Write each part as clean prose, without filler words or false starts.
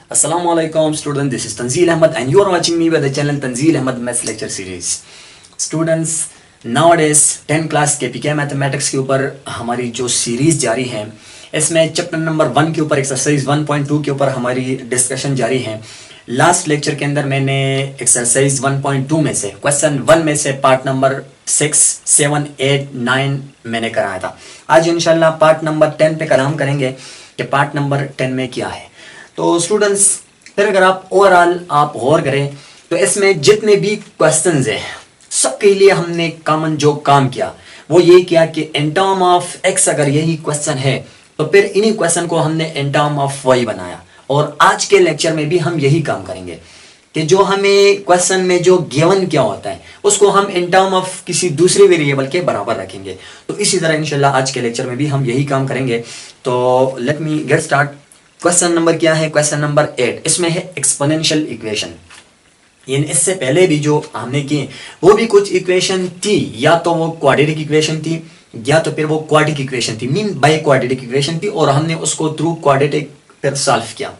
Assalamualaikum student, this is Tanzeel Ahmed and you are watching me by the channel Tanzeel Ahmed Maths Lecture Series. Students, nowadays 10 class के पीके mathematics के ऊपर हमारी जो series जारी है, इसमें चैप्टर नंबर 1 के ऊपर एक्सरसाइज 1.2 के ऊपर हमारी डिस्कशन जारी है। लास्ट लेक्चर के अंदर मैंने एक्सरसाइज 1.2 में से क्वेश्चन 1 में से पार्ट नंबर 6, 7, 8, 9 मैंने कराया था। आज इंशाल्लाह पार्ट नंबर 10 पे कलाम करेंगे कि पार्ट नंबर 10 में क्या है। तो स्टूडेंट्स, फिर अगर आप ओवरऑल आप गौर करें तो इसमें जितने भी क्वेश्चंस हैं सबके लिए हमने कॉमन जो काम किया वो ये किया कि इन टर्म ऑफ एक्स अगर यही क्वेश्चन है तो फिर इन्हीं क्वेश्चन को हमने इन टर्म ऑफ वाई बनाया। और आज के लेक्चर में भी हम यही काम करेंगे कि जो हमें क्वेश्चन में जो गिवन क्या होता है उसको हम इन टर्म ऑफ किसी दूसरे वेरिएबल के बराबर रखेंगे। तो इसी तरह इंशाल्लाह आज के लेक्चर में भी हम यही काम करेंगे। तो let me get start. Question number क्या है? Question number 8। इसमें है एक्सपोनेंशियल इक्वेशन। इससे पहले भी जो हमने की वो भी कुछ इक्वेशन थी, या तो वो क्वाड्रेटिक इक्वेशन थी या तो फिर वो क्वाड्रिक इक्वेशन थी, मीन बाई क्वाड्रेटिक इक्वेशन थी, और हमने उसको थ्रू क्वाड्रेटिक फिर सॉल्व किया।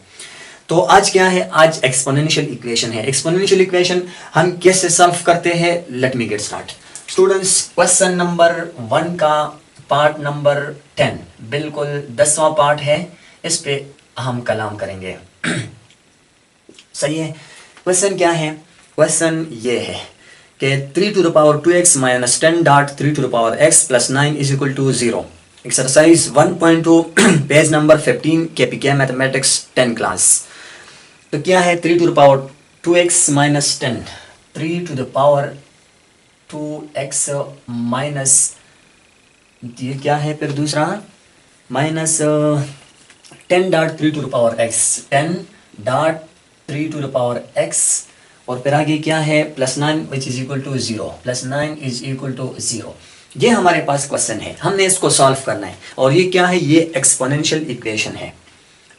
तो आज क्या है? आज एक्सपोनेंशियल इक्वेशन है। एक्सपोनेंशियल इक्वेशन हम कैसे सॉल्व करते हैं? Let me get start. Students, question number 1 का पार्ट नंबर 10 बिल्कुल 10वां पार्ट है, इस पे हम कलाम करेंगे। सही है। क्वेश्चन क्या है? क्वेश्चन ये है कि 3 to the power 2x minus 10 dot 3 to the power x plus 9 is equal to 0। Exercise 1.2 page number 15 KPK mathematics 10 class. तो क्या है? 3 to the power 2x minus 10, 3 to the power 2x minus ये क्या है फिर दूसरा minus 10 dot 3 to the power x, 10 dot 3 to the power x, और फिर आगे क्या है? Plus 9 which is equal to 0, plus 9 is equal to 0। ये हमारे पास क्वेश्चन है, हमने इसको सॉल्व करना है। और ये क्या है? ये एक्सपोनेंशियल इक्वेशन है।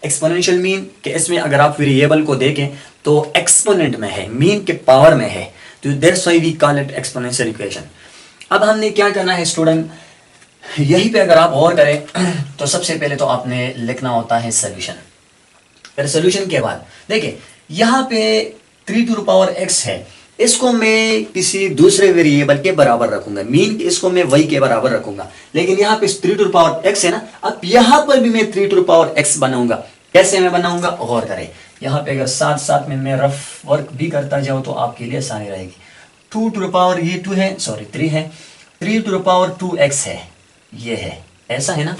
एक्सपोनेंशियल मीन कि इसमें अगर आप वेरिएबल को देखें तो एक्सपोनेंट में है, मीन के पावर में है, तो that's why we call it exponential equation. अब हमने क्या करना है स्टूडेंट, यही पे अगर आप गौर करें तो सबसे पहले तो आपने लिखना होता है सोल्यूशन। फिर सोल्यूशन के बाद देखिए यहाँ पे 3 to the power x है, इसको मैं किसी दूसरे वेरिएबल के बराबर रखूंगा, मीन इसको मैं y के बराबर रखूंगा। लेकिन यहाँ पे 3 to the power x है ना, अब यहाँ पर भी मैं 3 to the power x बनाऊंगा। कैसे मैं बनाऊंगा? गौर करें, यहाँ पे अगर साथ साथ में मैं रफ वर्क भी करता जाऊँ तो आपके लिए आसानी रहेगी। 2 to the power ये 2 है, सॉरी 3 है, 3 to the power 2x है, ये है, ऐसा है ना।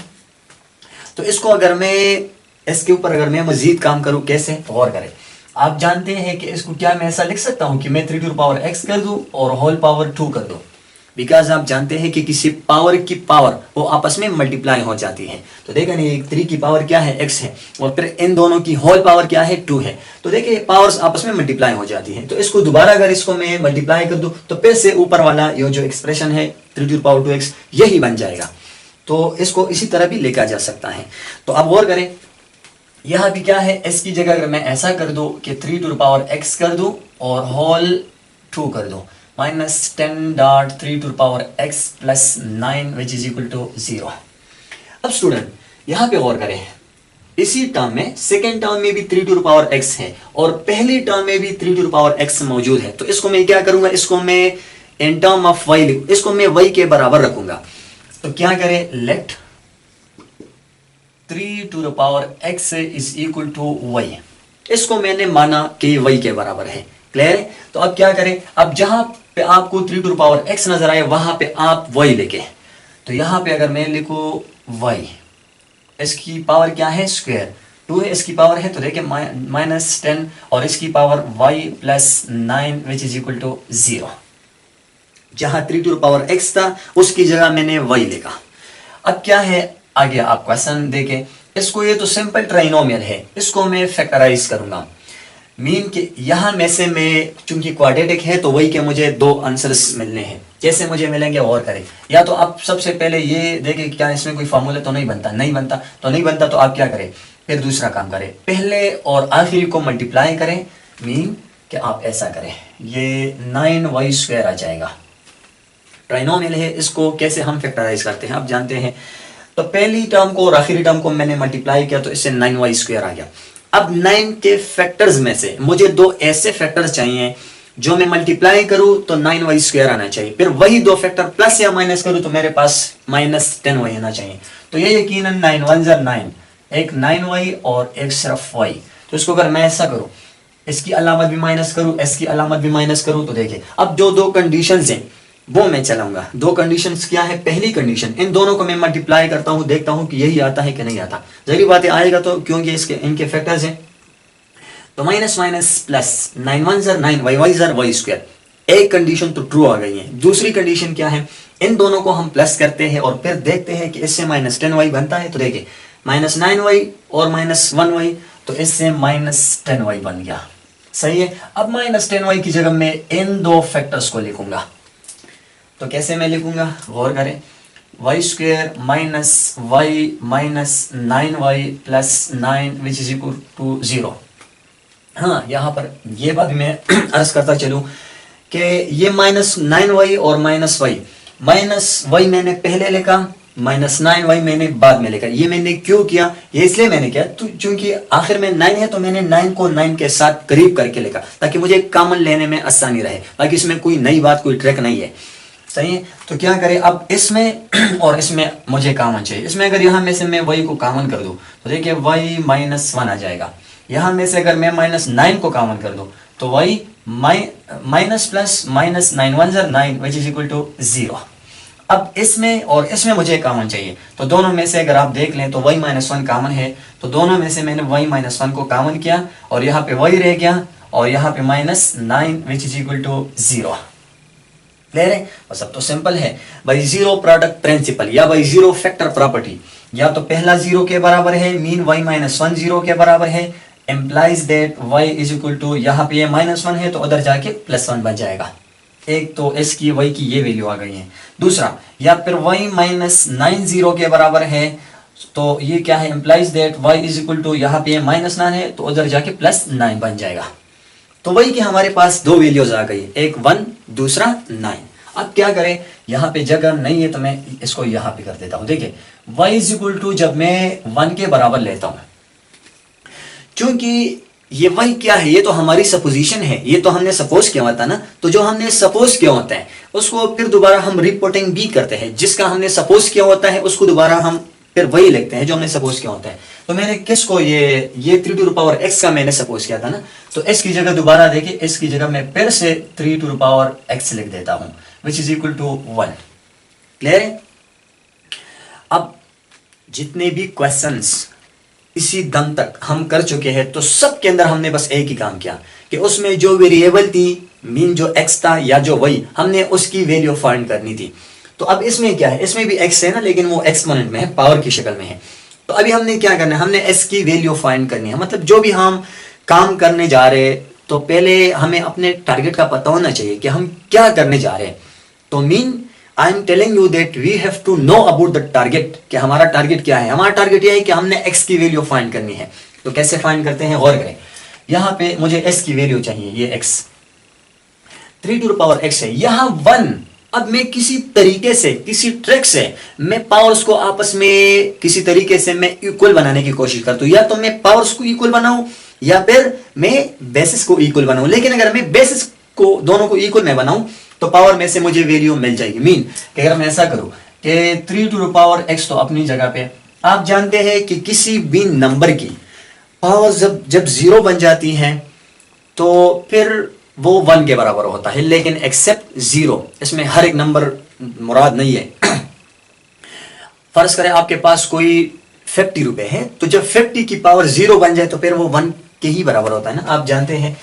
तो इसको अगर मैं इसके ऊपर अगर मैं मजीद काम करूं, कैसे? गौर करें, आप जानते हैं कि इसको क्या मैं ऐसा लिख सकता हूं कि मैं 3 to the power x कर दूं और होल पावर 2 कर दूं, बिकॉज आप जानते हैं कि किसी पावर की पावर वो आपस में मल्टीप्लाई हो जाती है। तो देखा नहीं, 3 की पावर क्या है? x है, और फिर इन दोनों की होल पावर क्या है? 2 है। तो देखिए पावर्स आपस में मल्टीप्लाई हो जाती है। तो इसको दोबारा अगर इसको मैं मल्टीप्लाई कर दूं तो फिर से ऊपर वाला ये जो एक्सप्रेशन है 3 to the power 2x यही बन जाएगा। तो इसको इसी तरह भी लिखा जा सकता है। तो अब गौर करें, यहाँ भी क्या है? s की जगह अगर मैं ऐसा कर दूं कि 3 to the power x कर दूं और होल 2 कर दूं, minus 10 dot 3 to the power x plus 9 which is equal to 0। अब स्टूडेंट यहाँ पे गौर करें, इसी टर्म में सेकेंड टर्म में भी 3 to the power x है और पहली टर्म में भी 3 to the power x मौजूद है। तो इसको मैं क्या करूंगा? इसको मैं इन टर्म ऑफ y लिखूं, इसको मैं y के बराबर रखूंगा। तो क्या करें? Let 3 to the power x is equal to y, इसको मैंने माना कि y के बराबर है। क्लियर है? तो अब क्या करें? अब जहां पे आपको 3 to the power x नजर आए वहां पे आप y लिखे। तो यहां पे अगर मैं लिखूं y, इसकी पावर क्या है? स्क्वायर 2 है, इसकी पावर है, तो देखिए माइनस 10 और इसकी power y plus 9 which is equal to 0। जहां 3 to the power x था उसकी जगह मैंने y लिखा। अब क्या है आगे? आप क्वेश्चन देखें, इसको ये तो सिंपल ट्राइनोमियल है, इसको मैं फैक्टराइज करूंगा, मीन कि यहां में से मैं चूंकि क्वाड्रेटिक है तो वही के मुझे 2 आंसर्स मिलने हैं। कैसे मुझे मिलेंगे? गौर करें, या तो आप सबसे पहले ये देखें क्या इसमें कोई फार्मूला तो नहीं बनता, नहीं बनता तो आप क्या करें? फिर दूसरा काम करें, पहले और आखिरी को मल्टीप्लाई करें, मीन कि आप ऐसा करें, ये 9y² आ जाएगा। ट्राइनोमियल है, इसको कैसे हम फैक्टराइज करते हैं आप जानते हैं। तो पहली टर्म को और आखिरी टर्म को मैंने मल्टीप्लाई किया तो इससे 9y² आ गया। अब 9 के फैक्टर्स में से मुझे दो ऐसे फैक्टर्स चाहिए जो मैं मल्टीप्लाई करूं तो 9y² आना चाहिए, फिर वही दो फैक्टर प्लस या माइनस करूं तो मेरे पास -10y आना चाहिए। तो ये यकीनन 9 1 ज़ा 9, एक 9y और एक सिर्फ y। तो इसको अगर मैं ऐसा करूं, इसकी अलामत भी माइनस करूं, इसकी अलामत भी माइनस करूं, तो देखिए अब जो दो कंडीशंस हैं वो मैं चलाऊंगा। दो कंडीशंस क्या है? पहली कंडीशन, इन दोनों को मैं मल्टीप्लाई करता हूं, देखता हूं कि यही आता है कि नहीं आता। जहरी बात है आएगा, तो क्योंकि इसके इनके फैक्टर्स हैं। तो माइनस माइनस प्लस, 9 1 ज़ा 9, y ज़ा y²। एक कंडीशन तो ट्रू आ गई है। दूसरी कंडीशन क्या है? इन दोनों को हम प्लस करते हैं और फिर देखते हैं कि इससे -10y बनता है। तो देखिए -9y और -1y, तो इससे -10y बन गया। सही है। अब -10y की जगह मैं इन दो फैक्टर्स को लिखूंगा। तो कैसे मैं लिखूंगा? गौर करें, y² minus y minus 9y plus 9 which is equal to 0। हाँ, यहाँ पर ये बात मैं अर्ज करता चलूं कि ये -9y और -y मैंने पहले लिखा, -9y मैंने बाद में लिखा। ये मैंने क्यों किया? ये इसलिए मैंने किया क्योंकि आखिर में 9 है, तो मैंने 9 को 9 के साथ करीब करके लिखा ताकि मुझे कॉमन लेने में आसानी रहे। बाकी इसमें कोई नई बात, कोई ट्रिक नहीं है। सही है। तो क्या करें, अब इसमें और इसमें मुझे कॉमन चाहिए। इसमें अगर यहाँ में से मैं y को कॉमन कर दूं तो देखिए y -1 आ जाएगा। यहाँ में से अगर मैं -9 को कॉमन कर दूं तो y माइनस प्लस -9 1 ज़ा 9 विच इज इक्वल टू 0। अब इसमें और इसमें मुझे कॉमन चाहिए, तो दोनों में से अगर आप देख लें तो y -1 कॉमन है, तो दोनों में से मैंने y -1 को कॉमन किया और यहाँ पे y रह गया और यहाँ पे -9 which is equal to 0। Clear है? बस अब तो सिंपल है भाई। जीरो प्रोडक्ट प्रिंसिपल या भाई जीरो फैक्टर प्रॉपर्टी, या तो पहला 0 के बराबर है, मीन y -1 0 के बराबर है, implies that y is equal to, यहाँ पे ये -1 है तो उधर जाके +1 बन जाएगा। एक तो s की y की ये वैल्यू आ गई है। दूसरा, या फिर y -9 0 के बराबर है, तो ये क्या है? Implies that y is equal to, यहाँ पे -9 है तो उधर जाके +9 बन जाएगा। तो वही कि हमारे पास दो वैल्यूज आ गई, एक 1 दूसरा 9। अब क्या करें, यहाँ पे जगह नहीं है तो मैं इसको यहाँ पे कर देता हूं। देखिए y इज इक्वल टू जब मैं 1 के बराबर लेता हूं, क्योंकि ये y क्या है? ये तो हमारी सपोजिशन है, ये तो हमने सपोज किया होता है ना। तो जो हमने सपोज किया होता है उसको फिर दोबारा हम रिपोर्टिंग भी करते हैं। जिसका हमने सपोज किया होता है उसको दोबारा हम फिर वही लिखते हैं जो हमने सपोज किया होता है। तो मैंने किसको, ये 3 टू द पावर x का मैंने सपोज किया था ना, तो s की जगह दोबारा देखिए, s की जगह मैं फिर से 3 टू द पावर x लिख देता हूं which is equal to 1। Clear है? अब जितने भी क्वेश्चंस इसी दम तक हम कर चुके हैं, तो सब के अंदर हमने बस एक ही काम किया कि उसमें जो वेरिएबल थी, मीन जो x था या जो y, हमने उसकी वैल्यू फाइंड करनी थी। तो अब इसमें क्या है? इसमें भी x है ना, लेकिन वो एक्सपोनेंट में है, पावर की शक्ल में है। तो अभी हमने क्या करना है? हमने s की वैल्यू फाइंड करनी है। मतलब जो भी हम काम करने जा रहे हैं, तो पहले हमें अपने टारगेट का पता होना चाहिए कि हम क्या करने जा रहे हैं। तो mean I am telling you that we have to know about the target, कि हमारा टारगेट क्या है। हमारा टारगेट यह है कि हमने x की वैल्यू फाइंड करनी है। तो कैसे फाइंड करते हैं? गौर करें, यहाँ पे मुझे s की वैल्यू चाहिए, ये x 3 to the power x है, यहाँ 1। अब मैं किसी तरीके से, किसी ट्रिक से मैं पावर्स को आपस में किसी तरीके से मैं इक्वल बनाने की कोशिश करता हूं। या तो मैं पावर्स को इक्वल बनाऊं या फिर मैं बेसिस को इक्वल बनाऊं। लेकिन अगर मैं बेसिस को दोनों को इक्वल में बनाऊं तो पावर में से मुझे वैल्यू मिल जाएगी। मीन कि अगर मैं ऐसा करूं कि 3 टू द पावर x तो अपनी जगह पे, आप जानते हैं कि किसी भी नंबर की पावर जब 0 बन जाती है तो फिर वो 1 के बराबर होता है, लेकिन एक्सेप्ट 0, इसमें हर एक नंबर मुराद नहीं है। फर्ज करें आपके पास कोई 50 रुपए है, तो जब 50 की पावर 0 बन जाए तो फिर वो 1 के ही बराबर होता है ना, आप जानते हैं।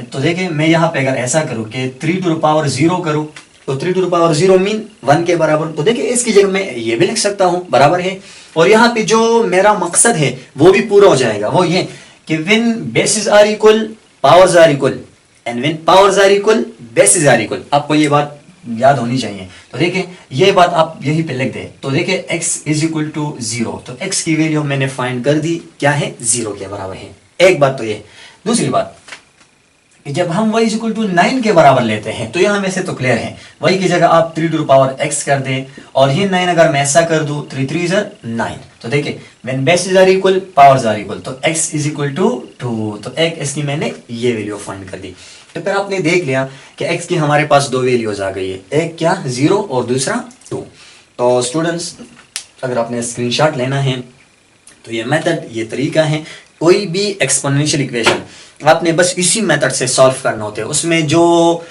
तो देखिए मैं यहाँ पे अगर ऐसा करूं कि 3 टू द पावर 0 करूं, तो 3 टू द पावर 0 मीन 1 के बराबर। तो देखिए इसकी जगह मैं ये भी लिख सकता हूं, बराबर है। और यहाँ पे जो मेरा मकसद है वो भी पूरा हो जाएगा, वो ये कि when bases are equal powers are equal, and when powers are equal bases are equal. आपको ये बात याद होनी चाहिए। तो देखिए ये बात आप यहीं पे लिख दें। तो देखिए x इज इक्वल टू 0, तो x की वैल्यू मैंने फाइंड कर दी, क्या है? 0 के बराबर है। एक बात तो ये। दूसरी बात कि जब हम y इज इक्वल टू 9 के बराबर लेते हैं, तो यहाँ में से तो क्लियर है, y की जगह आप 3 टू द पावर x कर दें, और ये 9 अगर मैं ऐसा कर दूं 3 3 9, तो देखिए when bases are equal powers are equal, तो x इज इक्वल टू 2, तो एक इसकी मैंने ये वैल्यू फाइंड कर दी। तो फिर आपने देख लिया कि x की हमारे पास दो वैल्यूज आ गई है, एक क्या 0 और दूसरा 2। तो स्टूडेंट्स अगर आपने स्क्रीनशॉट लेना है तो ये मेथड, ये तरीका है, कोई भी एक्सपोनेंशियल इक्वेशन आपने बस इसी मेथड से सॉल्व करना होता है। उसमें जो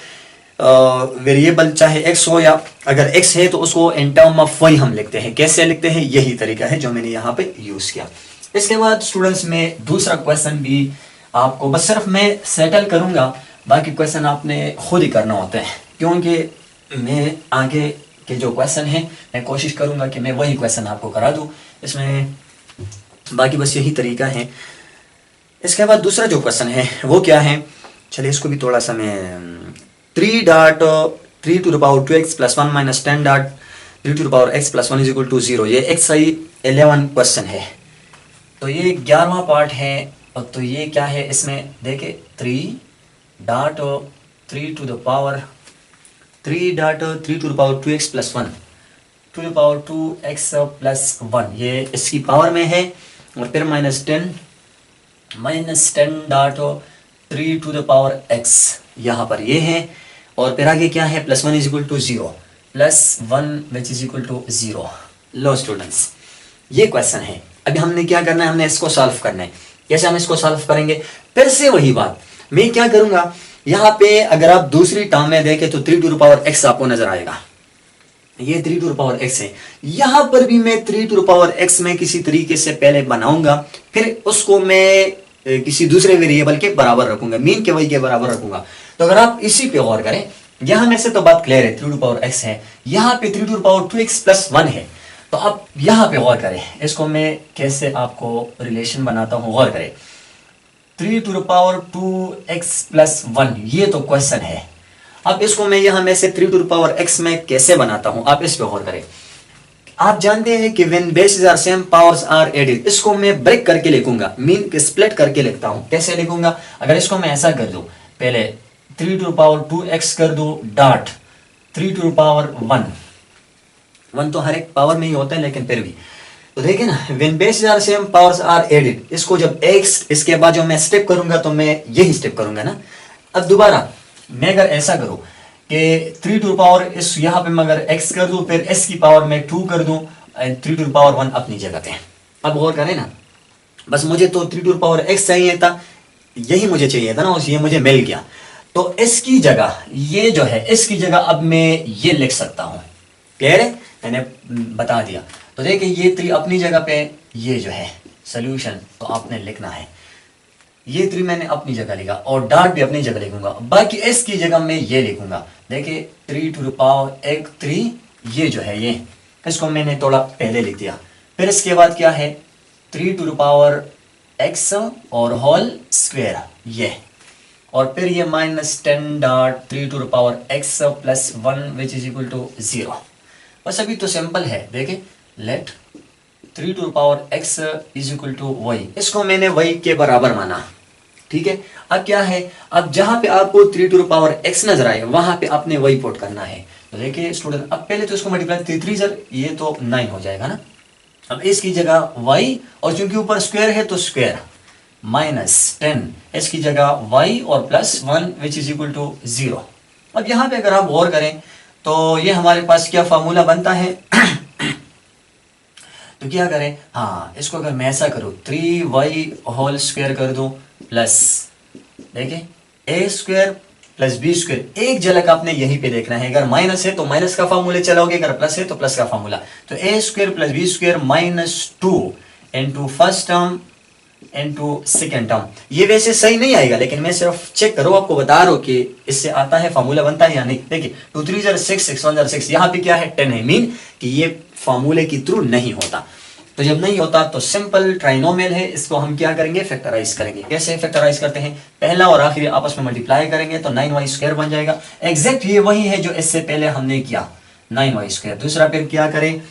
वेरिएबल चाहे x हो, या अगर x है तो उसको इन टर्म ऑफ y हम लिखते हैं। कैसे लिखते हैं, यही तरीका है जो मैंने यहाँ पे यूज किया। इसके बाद स्टूडेंट्स में दूसरा क्वेश्चन भी आपको बस सिर्फ मैं सेटल करूंगा, बाकी क्वेश्चन आपने खुद ही करना होता है, क्योंकि मैं आगे के जो क्वेश्चन है मैं कोशिश करूंगा कि मैं वही क्वेश्चन आपको करा दूं इसमें, बाकी बस यही तरीका है। इसके बाद दूसरा जो क्वेश्चन है वो क्या है, चलिए इसको भी थोड़ा सा मैं 3 to the power 2x plus 1 minus 10 dot 3 to the power x plus 1 is equal to 0, ये exercise 11 क्वेश्चन है। तो ये 11वां पार्ट है, और तो ये क्या है इसमें देखे 3 dot 3 to the power 2x plus 1 to the power 2x plus 1, ये इसकी पावर में है, और फिर -10 dot 3 to the power x यहाँ पर ये है, और फिर आगे क्या है +1 is equal to 0, +1 which is equal to 0। लो स्टूडेंट्स ये क्वेश्चन है, अभी हमने क्या करना है, हमने इसको सॉल्व करना है। कैसे हम इसको सॉल्व करेंगे, फिर से वही बात मैं क्या करूंगा, यहाँ पे अगर आप दूसरी टर्म में देखें तो 3 to the power x आपको नजर आएगा, ये 3 to the power x है। यहाँ पर भी मैं 3 to the power x में किसी तरीके से पहले बनाऊंगा, फिर उसको मैं किसी दूसरे वेरिएबल के बराबर रखूंगा, मीन के वही के बराबर रखूंगा। तो अगर आप इसी पे गौर करें, यहां में से तो बात क्लियर है, 3 to the power x है, यहाँ पे 3 to the power 2x plus 1 है। तो आप यहाँ पे गौर करें, इसको मैं कैसे आपको रिलेशन बनाता हूँ, गौर करें। 3 to the power 2x plus 1 ये तो क्वेश्चन है। अब इसको मैं यहाँ में से 3 to the power x में कैसे बनाता हूँ, आप इस पे गौर करें। आप जानते हैं कि when bases are same powers are added, इसको मैं ब्रेक करके लिखूंगा, मीन के स्प्लिट करके लिखता हूं। कैसे लिखूंगा, अगर इसको मैं ऐसा कर दूं, पहले 3 to the power 2x कर दूं डॉट 3 to the power 1 तो हर एक पावर में ही होता है, लेकिन फिर भी तो देखिए ना, when bases are same powers are added, इसको जब x इसके बाद जो मैं स्टेप करूंगा तो मैं यही स्टेप करूंगा ना। अब दोबारा मैं अगर ऐसा करूं कि 3 to the power इस यहाँ पे मैं अगर x कर दूं, फिर s की पावर में 2 कर दूं, 3 to the power 1 अपनी जगह पे। अब गौर करें ना, बस मुझे तो 3 to the power x चाहिए था, यही मुझे चाहिए था ना, ये मुझे मिल गया। तो s की जगह ये जो है, s की जगह अब मैं ये लिख सकता हूँ। क्लियर है, मैंने बता दिया। तो देखिए ये 3 अपनी जगह पे, ये जो है सोल्यूशन तो आपने लिखना है, ये 3 मैंने अपनी जगह लिखा, और डॉट भी अपनी जगह लिखूंगा, बाकी s की जगह मैं ये लिखूंगा। देखिए 3 to the power 3, ये जो है ये, इसको मैंने थोड़ा पहले लिख दिया। फिर इसके बाद क्या है 3 to the power x और होल स्क्वायर ये, और फिर ये -10 dot 3 to the power x plus 1 which is equal to 0। बस अभी तो सिंपल है, देखिए let 3 to the power x is equal to y, इसको मैंने y के बराबर माना। ठीक है, अब क्या है, अब जहां पे आपको 3 to the power x नजर आए वहां पे आपने y पुट करना है। तो देखिए स्टूडेंट, अब पहले तो इसको मल्टीप्लाई 3 सर ये तो 9 हो जाएगा ना। अब इसकी जगह y, और चूंकि ऊपर स्क्वायर है तो स्क्वायर, -10 इसकी जगह y और +1 विच इज इक्वल टू 0। अब यहाँ पे अगर आप गौर करें तो ये हमारे पास क्या फार्मूला बनता है तो क्या करें, हाँ इसको अगर मैं ऐसा करूँ 3y होल स्क्वायर कर दूं प्लस, देखिए a square plus b square, एक झलक आपने यहीं पे देखना है। अगर माइनस है तो माइनस का फार्मूला चलाओगे, अगर प्लस है तो प्लस का फार्मूला। तो a square plus b square -2 into first term into second term. ये वैसे सही नहीं आएगा, लेकिन मैं सिर्फ चेक करो, आपको बता रहा हूं कि इससे आता है, फार्मूला बनता है या नहीं। देखिए 2 3 6 6 1 6, यहाँ पे क्या है 10 है, मीन कि ये फार्मूले के थ्रू नहीं होता। तो जब नहीं होता तो सिंपल ट्राइनोमियल है, इसको हम क्या करेंगे, फैक्टराइज करेंगे। कैसे फैक्टराइज करते हैं, पहला और आखिरी आपस में मल्टीप्लाई करेंगे तो 9y स्क्वायर बन जाएगा। एग्जैक्ट ये वही है जो इससे पहले हमने किया, 9y स्क्वायर। दूसरा फिर क्या करें,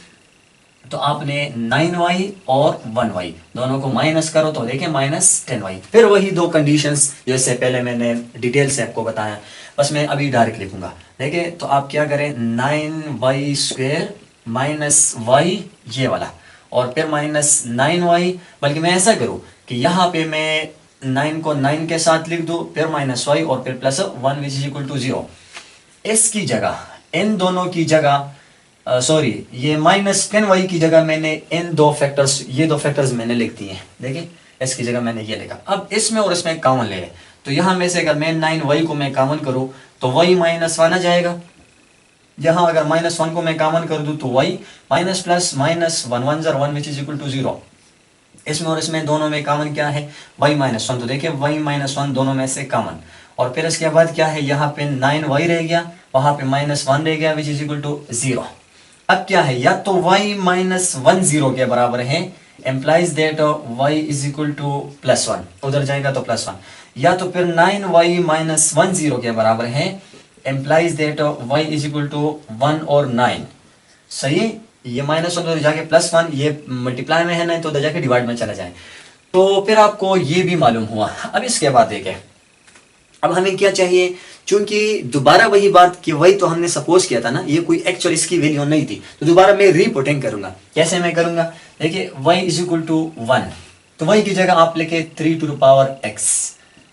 तो आपने 9y और 1y दोनों को माइनस करो तो देखिए -10y। फिर वही दो कंडीशंस जो इससे पहले मैंने डिटेल से आपको बताया, बस मैं अभी डायरेक्ट लिखूंगा। देखिए तो आप क्या करें, 9y स्क्वायर -y ये वाला, और फिर माइनस 9y, बल्कि मैं ऐसा करूँ कि यहाँ पे मैं 9 को 9 के साथ लिख दूँ, फिर माइनस y और फिर plus 1 which is equal to 0। इसकी जगह इन दोनों की जगह सॉरी ये माइनस 10y की जगह मैंने इन दो फैक्टर्स, ये दो फैक्टर्स मैंने लिख दिए। देखिए इसकी जगह मैंने ये लिखा। अब इसमें और इसमें कॉमन ले, तो यहाँ में से अगर मैं 9y को मैं कॉमन करूँ तो y माइनस 1 आ जाएगा। यहाँ अगर माइनस 1 को मैं कॉमन कर दूँ तो y माइनस प्लस माइनस 1 1 ज़र 1 विच इज इक्वल टू 0। इसमें और इसमें दोनों में कॉमन क्या है, y माइनस 1। तो देखिए y माइनस 1 दोनों में से कॉमन, और फिर इसके बाद क्या है, यहाँ पे 9y रह गया, वहाँ पे माइनस 1 रह गया विच इज इक्वल टू 0। अब क्या है, या तो y माइनस 1 0 के बराबर है, implies that y is equal to plus 1, उधर जाएगा तो प्लस 1, या तो फिर 9y माइनस 1 0 के बराबर है, implies that y is equal to 1 और 9। सही है, ये माइनस 1 तो जाके प्लस 1, ये मल्टीप्लाई में है ना तो उधर जाके डिवाइड में चला जाए। तो फिर आपको ये भी मालूम हुआ। अब इसके बाद देखें, अब हमें क्या चाहिए, चूंकि दोबारा वही बात कि वही तो हमने सपोज किया था ना, ये कोई एक्चुअल इसकी वैल्यू नहीं थी, तो दोबारा मैं रीपुटिंग करूंगा। कैसे मैं करूंगा, देखिए y इज इक्वल टू 1, तो y की जगह आप लिखे 3 टू द पावर x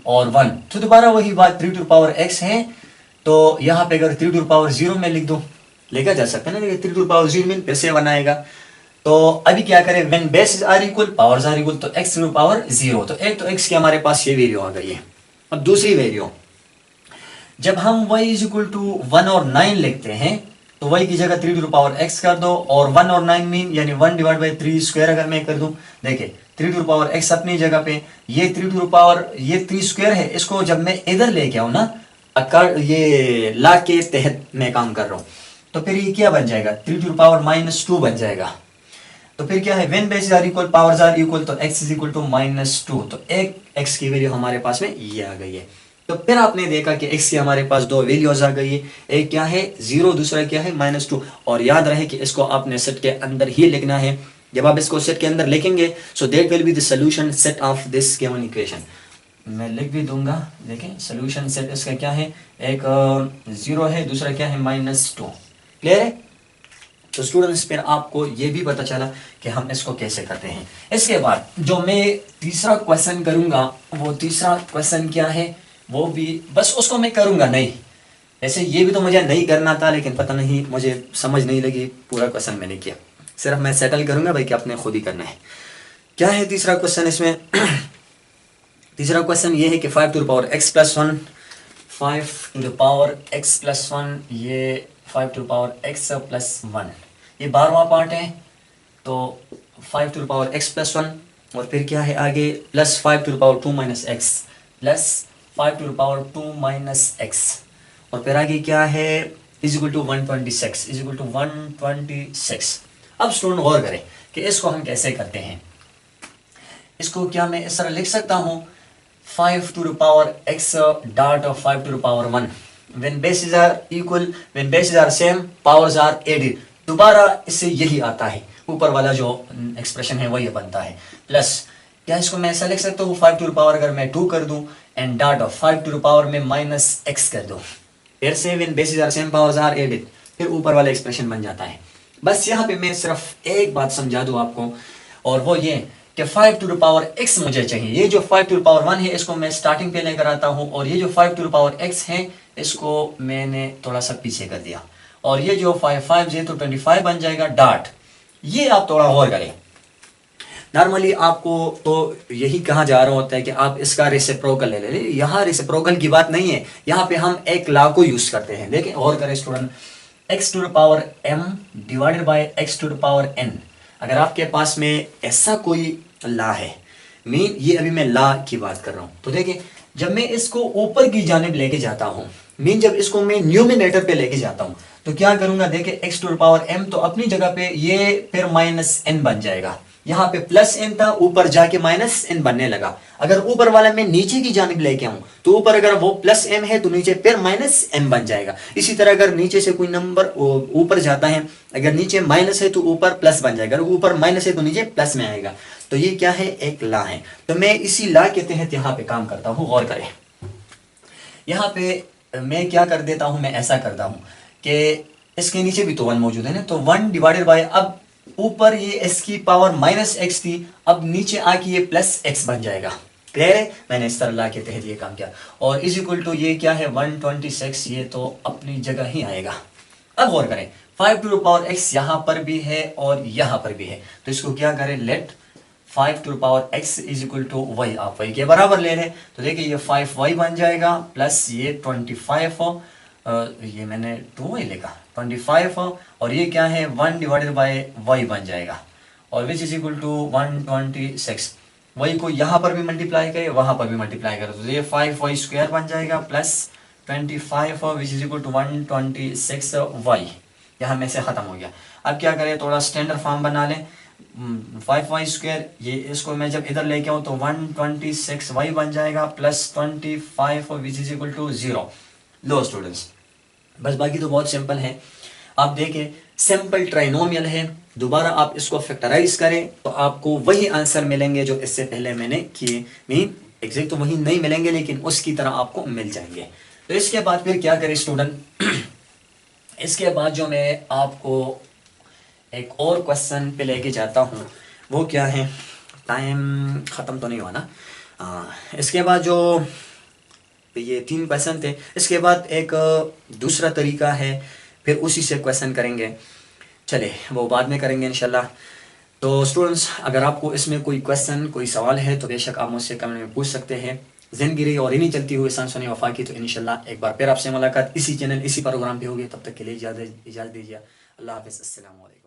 और 1, तो दोबारा वही बात 3 टू द पावर x है, तो यहाँ पे अगर 3 टू द पावर 0 में लिख दो, लिखा जा सकता है ना, 3 टू द पावर 0 में फिर से 1 आएगा। तो अभी क्या करें, when bases are equal powers are equal, तो x टू द पावर 0, तो एक तो x की हमारे पास ये वैल्यू आ गई है। अब दूसरी वैल्यू, जब हम y इज इक्वल टू 1 और 9 लिखते हैं तो y की जगह 3 टू द पावर x कर दो, और 1 और 9 मीन यानी 1 डिवाइड बाई 3 स्क्वायर अगर मैं कर दूं, देखिए 3 टू द पावर x अपनी जगह पे, ये 3 टू द पावर ये 3 स्क्वायर है, इसको जब मैं इधर लेके आऊं ना, अकर ये ला के तहत मैं काम कर रहा हूं, तो फिर ये क्या बन जाएगा, 3 टू द पावर माइनस 2 बन जाएगा। तो फिर क्या है, when bases are equal powers are equal, तो x is equal to minus 2, तो एक x की वैल्यू हमारे पास में ये आ गई है। तो फिर आपने देखा कि x की हमारे पास दो वैल्यूज आ गई है, एक क्या है 0, दूसरा क्या है माइनस 2, और याद रहे कि इसको आपने सेट के अंदर ही लिखना है। जब आप इसको सेट के अंदर लिखेंगे so that will be the solution set of this given equation. मैं लिख भी दूंगा, देखें सॉल्यूशन सेट इसका क्या है, एक 0 है, दूसरा क्या है माइनस 2। क्लियर है, तो स्टूडेंट्स फिर आपको ये भी पता चला कि हम इसको कैसे करते हैं। इसके बाद जो मैं तीसरा क्वेश्चन करूंगा, वो तीसरा क्वेश्चन क्या है, वो भी बस उसको मैं करूंगा नहीं, ऐसे ये भी तो मुझे नहीं करना था, लेकिन पता नहीं मुझे समझ नहीं लगी, पूरा क्वेश्चन मैंने किया, सिर्फ मैं सेटल करूंगा भाई कि आपने खुद ही करना है। क्या है तीसरा क्वेश्चन इसमें तीसरा क्वेश्चन ये है कि 5 to the power x plus 1, 5 to the power x plus 1, ये 5 to the power x plus 1, ये 12वां पार्ट है। तो 5 to the power x plus 1, और फिर क्या है आगे plus 5 to the power 2 minus x, plus 5 to the power 2 minus x, और फिर आगे क्या है is equal to 126, is equal to 126। अब स्टूडेंट गौर करें कि इसको हम कैसे करते हैं। इसको क्या मैं इस तरह लिख सकता हूँ, 5 to the power x dot 5 to the power 1, when bases are equal, when bases are same, powers are added. दोबारा इससे यही आता है, ऊपर वाला जो एक्सप्रेशन है वही बनता है, प्लस क्या इसको मैं ऐसा लिख सकता हूँ, 5 टू द पावर अगर मैं 2 कर दूं and dot 5 to the power में माइनस x कर दूं, फिर से when bases are same powers are added, फिर ऊपर वाला एक्सप्रेशन बन जाता है। बस यहाँ पे मैं सिर्फ एक बात समझा दूं आपको, और वो ये कि 5 टू द पावर x मुझे चाहिए। ये जो 5 टू द पावर 1 है इसको मैं स्टार्टिंग पे लेकर आता हूँ, और ये जो 5 टू द पावर x है इसको मैंने थोड़ा सा पीछे कर दिया, और ये जो 5 5 है तो 25 बन जाएगा डॉट। ये आप थोड़ा गौर करें, नॉर्मली आपको तो यही कहा जा रहा होता है कि आप इसका रेसिप्रोकल ले लें, यहाँ रेसिप्रोकल की बात नहीं है, यहाँ पे हम एक लॉ को यूज करते हैं। देखिए गौर करें student, x to the power m divided by x to the power n, अगर आपके पास में ऐसा कोई लॉ है, मीन ये अभी मैं लॉ की बात कर रहा हूँ, तो देखिए जब मैं इसको ऊपर की जानिब लेके जाता हूँ, मीन जब इसको मैं न्यूमिनेटर पे लेके जाता हूँ, तो क्या करूंगा, देखिए x to the power m तो अपनी जगह पे ये फिर माइनस n बन जाएगा, यहाँ पे प्लस n था, ऊपर जाके माइनस n बनने लगा। अगर ऊपर वाला मैं नीचे की जानिब लेके आऊं तो ऊपर अगर वो प्लस m है तो नीचे फिर माइनस m बन जाएगा। इसी तरह अगर नीचे से कोई नंबर ऊपर जाता है, अगर नीचे माइनस है तो ऊपर प्लस बन जाएगा, अगर ऊपर माइनस है तो नीचे प्लस में आएगा। तो ये क्या है, एक लॉ है। तो मैं इसी लॉ के तहत यहाँ पे काम करता हूँ। गौर करें, यहाँ पे मैं क्या कर देता हूँ, मैं ऐसा करता हूँ कि इसके नीचे भी तो 1 मौजूद है ना, तो 1 डिवाइडेड बाय, अब ऊपर ये s की पावर माइनस एक्स थी, अब नीचे आके ये प्लस एक्स बन जाएगा। क्लियर है? मैंने इस तरह ला के तहत ये काम किया। और इज इक्वल टू ये क्या है 126, ये तो अपनी जगह ही आएगा। अब गौर करें 5 टू द पावर x यहाँ पर भी है और यहाँ पर भी है, तो इसको क्या करें, let 5 to the power x is equal to y, आप y के बराबर ले लें, तो देखिए ये 5y बन जाएगा प्लस ये 25, ये मैंने 2y लिखा 25, और ये क्या है 1 डिवाइडेड बाय y बन जाएगा, और which is equal to 126। y को यहाँ पर भी मल्टीप्लाई करें, वहां पर भी मल्टीप्लाई करें, तो ये 5y स्क्वायर बन जाएगा plus 25 which is equal to 126y, यहाँ में से खत्म हो गया। अब क्या करें, थोड़ा स्टैंडर्ड फॉर्म बना लें, 5y स्क्वायर, ये इसको मैं जब इधर लेके आऊँ तो 126y बन जाएगा plus 25 which is equal to 0। लो स्टूडेंट्स, बस बाकी तो बहुत सिंपल है। आप देखें सिंपल ट्राइनोमियल है, दोबारा आप इसको फैक्टराइज करें तो आपको वही आंसर मिलेंगे जो इससे पहले मैंने किए, मीन एग्जैक्ट तो वही नहीं मिलेंगे लेकिन उसकी तरह आपको मिल जाएंगे। तो इसके बाद फिर क्या करें स्टूडेंट, इसके बाद जो मैं आपको एक और क्वेश्चन पे लेके जाता हूँ वो क्या है, टाइम ख़त्म तो नहीं हुआ ना, इसके बाद जो ये 3 क्वेश्चन थे, इसके बाद एक दूसरा तरीका है, फिर उसी से क्वेश्चन करेंगे, चले वो बाद में करेंगे इंशाल्लाह। तो स्टूडेंट्स अगर आपको इसमें कोई क्वेश्चन कोई सवाल है तो बेशक आप मुझसे कमेंट में पूछ सकते हैं। ज़िंदगी रही और इन्हीं चलती हुई सांसों वफा की, तो इंशाल्लाह एक बार फिर आपसे मुलाकात इसी चैनल इसी प्रोग्राम पे होगी। तब तक के लिए इजाज़त दीजिए। अल्लाह हाफ़िज़, अस्सलाम वालेकुम।